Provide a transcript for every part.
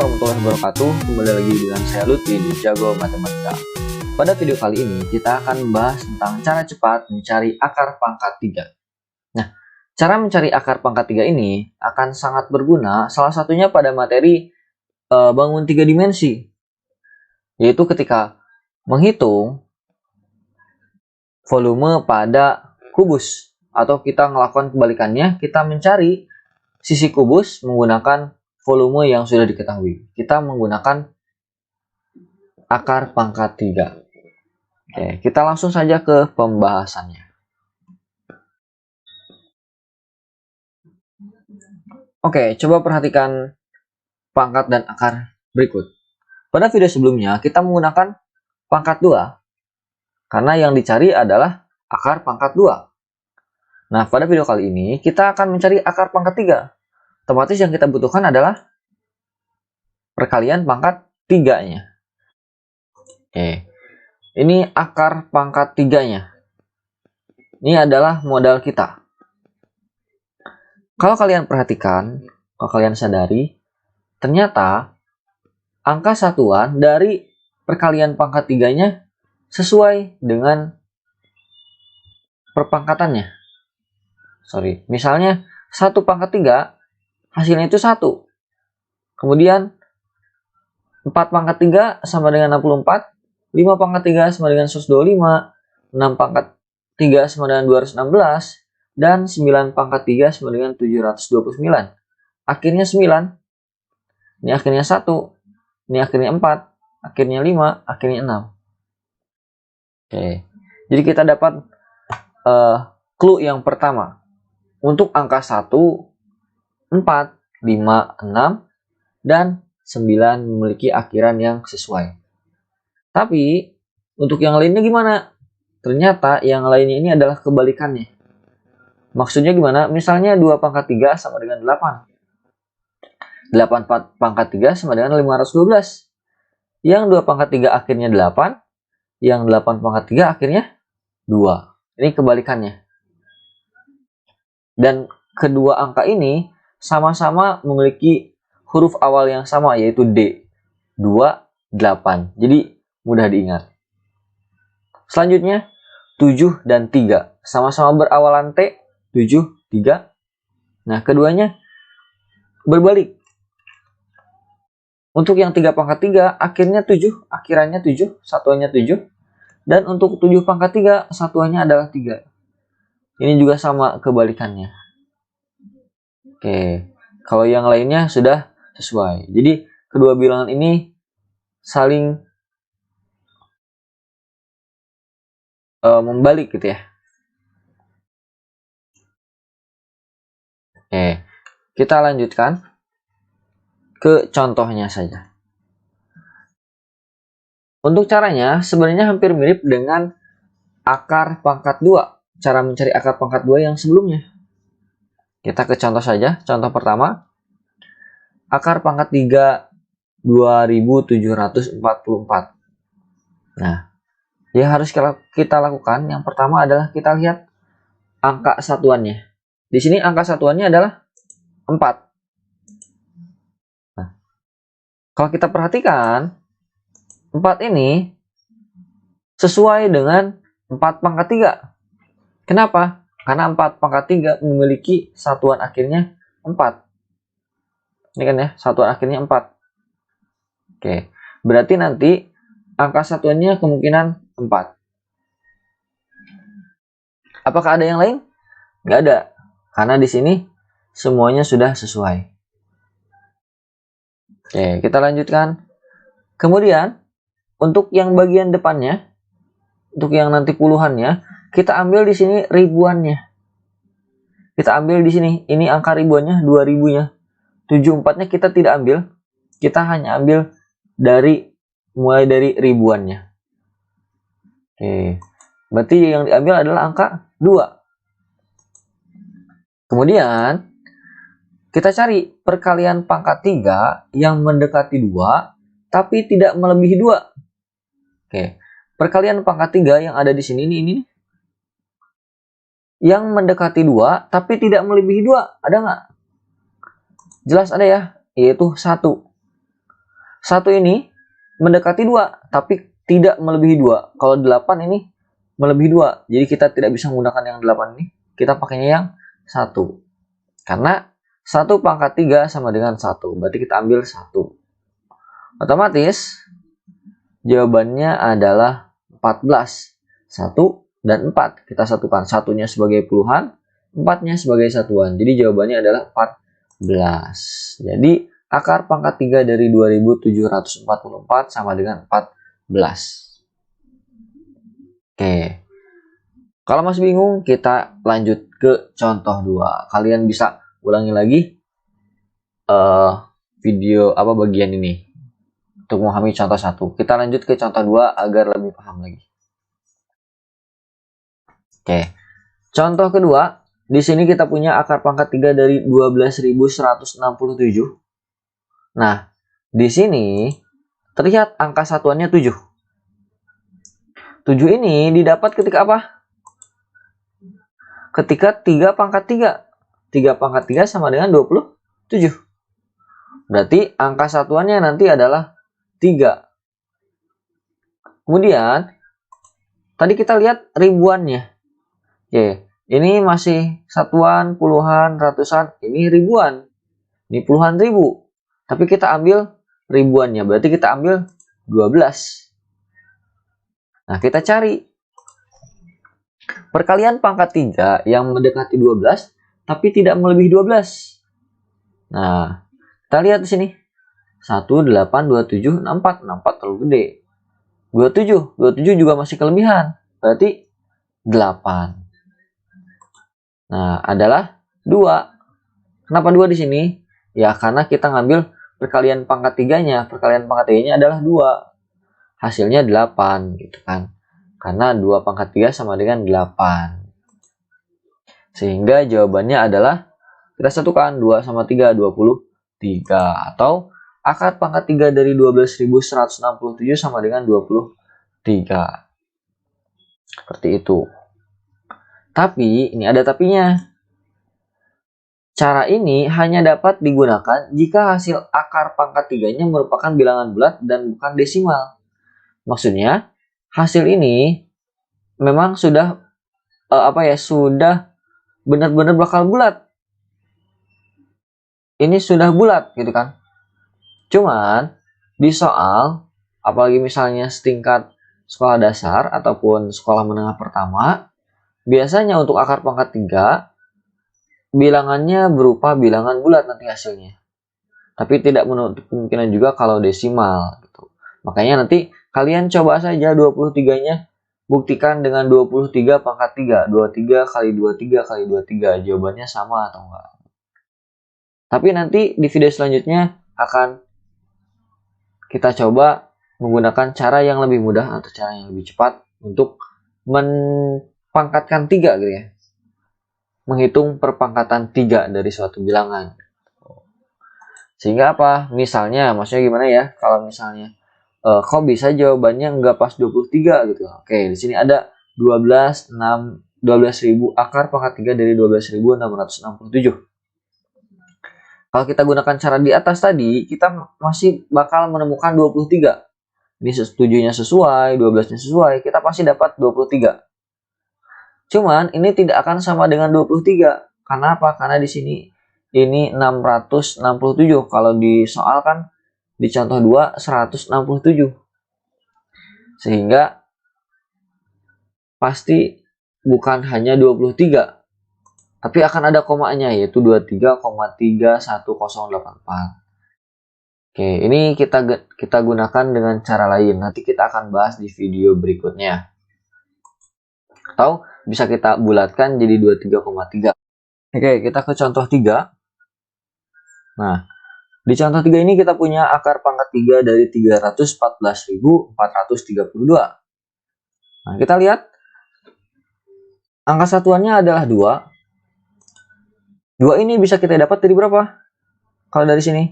warahmatullahi wabarakatuh. Kembali lagi dengan saya Lutfi di Jago Matematika. Pada video kali ini kita akan membahas tentang cara cepat mencari akar pangkat 3. Nah, cara mencari akar pangkat 3 ini akan sangat berguna salah satunya pada materi bangun 3 dimensi. Yaitu ketika menghitung volume pada kubus, atau kita melakukan kebalikannya, kita mencari sisi kubus menggunakan volume yang sudah diketahui. Kita menggunakan akar pangkat 3. Oke, kita langsung saja ke pembahasannya. Oke, coba perhatikan pangkat dan akar berikut. Pada video sebelumnya kita menggunakan pangkat 2 karena yang dicari adalah akar pangkat 2. Nah, pada video kali ini kita akan mencari akar pangkat 3. Otomatis yang kita butuhkan adalah perkalian pangkat 3-nya. Oke, ini akar pangkat 3-nya. Ini adalah modal kita. Kalau kalian perhatikan, kalau kalian sadari, ternyata angka satuan dari perkalian pangkat 3-nya sesuai dengan perpangkatannya. Misalnya 1 pangkat 3 hasilnya itu 1. Kemudian 4 pangkat 3 sama dengan 64, 5 pangkat 3 sama dengan 125, 6 pangkat 3 sama dengan 216, dan 9 pangkat 3 sama dengan 729. Akhirnya 9, ini akhirnya 1, ini akhirnya 4, akhirnya 5, akhirnya 6. Oke, jadi kita dapat clue yang pertama. Untuk angka 1, 4, 5, 6, dan 9 memiliki akhiran yang sesuai. Tapi, untuk yang lainnya gimana? Ternyata yang lainnya ini adalah kebalikannya. Maksudnya gimana? Misalnya 2 pangkat 3 sama dengan 8. 8 pangkat 3 sama dengan 512. Yang 2 pangkat 3 akhirnya 8. Yang 8 pangkat 3 akhirnya 2. Ini kebalikannya. Dan kedua angka ini sama-sama memiliki huruf awal yang sama, yaitu D. 2, 8. Jadi mudah diingat. Selanjutnya 7 dan 3. Sama-sama berawalan T. 7, 3. Nah, keduanya berbalik. Untuk yang 3 pangkat 3 akhirnya 7, akhirannya 7, satuannya 7. Dan untuk 7 pangkat 3 satuannya adalah 3. Ini juga sama kebalikannya. Oke, kalau yang lainnya sudah sesuai. Jadi kedua bilangan ini saling membalik gitu ya. Oke, kita lanjutkan ke contohnya saja. Untuk caranya sebenarnya hampir mirip dengan akar pangkat 2. Cara mencari akar pangkat 2 yang sebelumnya. Kita ke contoh saja. Contoh pertama. Akar pangkat 3 2744. Nah, yang harus kita lakukan yang pertama adalah kita lihat angka satuannya. Di sini angka satuannya adalah 4. Nah, kalau kita perhatikan 4 ini sesuai dengan 4 pangkat 3. Kenapa? Karena 4 pangkat 3 memiliki satuan akhirnya 4. Ini kan ya, satuan akhirnya 4. Oke, berarti nanti angka satuannya kemungkinan 4. Apakah ada yang lain? Nggak ada, karena di sini semuanya sudah sesuai. Oke, kita lanjutkan. Kemudian, untuk yang bagian depannya, untuk yang nanti puluhannya, kita ambil di sini ribuannya. Kita ambil di sini, ini angka ribuannya, 2000-nya. 74-nya kita tidak ambil, kita hanya ambil mulai dari ribuannya. Oke, berarti yang diambil adalah angka 2. Kemudian, kita cari perkalian pangkat 3 yang mendekati 2, tapi tidak melebihi 2. Oke, perkalian pangkat 3 yang ada di sini ini yang mendekati 2 tapi tidak melebihi 2. Ada nggak? Jelas ada ya, yaitu 1. 1 ini mendekati 2, tapi tidak melebihi 2. Kalau 8 ini melebihi 2. Jadi kita tidak bisa menggunakan yang 8 ini. Kita pakainya yang 1. Karena 1 pangkat 3 sama dengan 1. Berarti kita ambil 1. Otomatis jawabannya adalah 14. 1 dan 4. Kita satukan. 1-nya sebagai puluhan, 4-nya sebagai satuan. Jadi jawabannya adalah 14. Jadi akar pangkat 3 dari 2744 sama dengan 14. Oke. Kalau masih bingung, kita lanjut ke contoh 2. Kalian bisa ulangi lagi video bagian ini untuk memahami contoh 1. Kita lanjut ke contoh 2 agar lebih paham lagi. Oke. Contoh kedua, di sini kita punya akar pangkat 3 dari 12.167. Nah, di sini terlihat angka satuannya 7. 7 ini didapat ketika apa? Ketika 3 pangkat 3. 3 pangkat 3 sama dengan 27. Berarti angka satuannya nanti adalah 3. Kemudian, tadi kita lihat ribuannya. Oke, ini masih satuan, puluhan, ratusan. Ini ribuan. Ini puluhan ribu. Tapi kita ambil ribuannya. Berarti kita ambil 12. Nah, kita cari perkalian pangkat 3 yang mendekati 12, tapi tidak melebihi 12. Nah, kita lihat di sini. 1, 8, 27, 64. 64 terlalu gede. 27. 27 juga masih kelebihan. Berarti 8. Nah, adalah 2. Kenapa 2 di sini? Ya, karena kita ngambil perkalian pangkat 3-nya. Perkalian pangkat 3-nya adalah 2. Hasilnya 8, gitu kan. Karena 2 pangkat 3 sama dengan 8. Sehingga jawabannya adalah, kita satukan 2 sama 3, 23. Atau akar pangkat 3 dari 12.167 sama dengan 23. Seperti itu. Tapi, ini ada tapinya. Cara ini hanya dapat digunakan jika hasil akar pangkat 3-nya merupakan bilangan bulat dan bukan desimal. Maksudnya, hasil ini memang sudah sudah benar-benar bakal bulat. Ini sudah bulat gitu kan. Cuman di soal, apalagi misalnya setingkat sekolah dasar ataupun sekolah menengah pertama, biasanya untuk akar pangkat 3 bilangannya berupa bilangan bulat nanti hasilnya. Tapi tidak menutup kemungkinan juga kalau desimal gitu. Makanya nanti kalian coba saja 23-nya buktikan dengan 23 pangkat 3. 23 kali 23 kali 23. Jawabannya sama atau enggak. Tapi nanti di video selanjutnya akan kita coba menggunakan cara yang lebih mudah atau cara yang lebih cepat untuk mempangkatkan 3 gitu ya. Menghitung perpangkatan 3 dari suatu bilangan. Sehingga apa? Misalnya, maksudnya gimana ya? Kalau misalnya kok bisa jawabannya nggak pas 23 gitu. Oke, di sini ada 12.000 akar pangkat 3 dari 12.667. Kalau kita gunakan cara di atas tadi, kita masih bakal menemukan 23. Ini 7-nya sesuai, 12-nya sesuai, kita pasti dapat 23. Cuman ini tidak akan sama dengan 23. Karena apa? Karena di sini ini 667. Kalau di soal kan di contoh 2 167. Sehingga pasti bukan hanya 23. Tapi akan ada komanya yaitu 23,31084. Oke, ini kita gunakan dengan cara lain. Nanti kita akan bahas di video berikutnya. Atau bisa kita bulatkan jadi 23,3. Oke, kita ke contoh 3. Nah, di contoh 3 ini kita punya akar pangkat 3 dari 314.432. Nah, kita lihat angka satuannya adalah 2. 2 ini bisa kita dapat dari berapa? Kalau dari sini?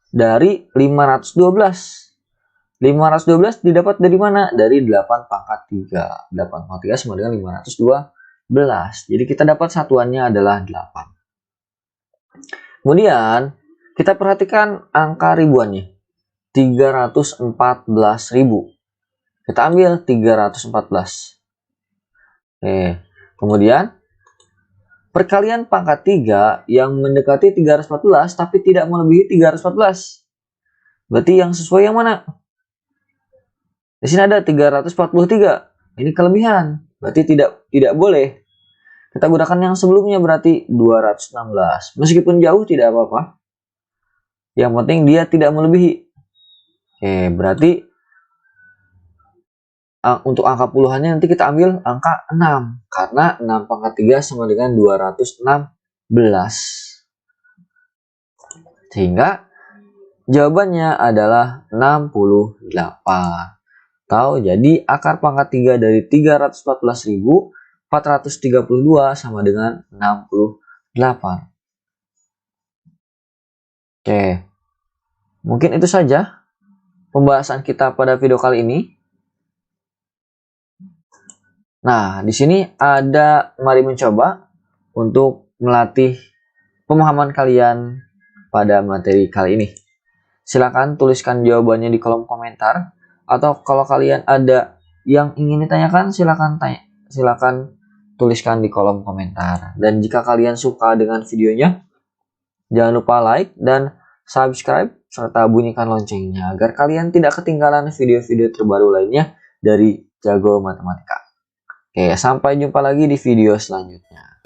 Dari 512. 512 didapat dari mana? Dari 8 pangkat 3. 8 pangkat 3 sama dengan 512. Jadi kita dapat satuannya adalah 8. Kemudian kita perhatikan angka ribuannya. 314.000. Kita ambil 314. Oke, kemudian perkalian pangkat 3 yang mendekati 314 tapi tidak melebihi 314. Berarti yang sesuai yang mana? Di sini ada 343. Ini kelebihan. Berarti tidak boleh. Kita gunakan yang sebelumnya, berarti 216. Meskipun jauh tidak apa-apa. Yang penting dia tidak melebihi. Oke, berarti untuk angka puluhannya nanti kita ambil angka 6. Karena 6 pangkat 3 sama dengan 216. Sehingga jawabannya adalah 68. Atau jadi akar pangkat 3 dari 314.432 sama dengan 68. Oke. Mungkin itu saja pembahasan kita pada video kali ini. Nah, di sini ada mari mencoba untuk melatih pemahaman kalian pada materi kali ini. Silakan tuliskan jawabannya di kolom komentar, atau kalau kalian ada yang ingin ditanyakan silakan tuliskan di kolom komentar. Dan jika kalian suka dengan videonya, jangan lupa like dan subscribe serta bunyikan loncengnya agar kalian tidak ketinggalan video-video terbaru lainnya dari Jago Matematika. Oke, sampai jumpa lagi di video selanjutnya.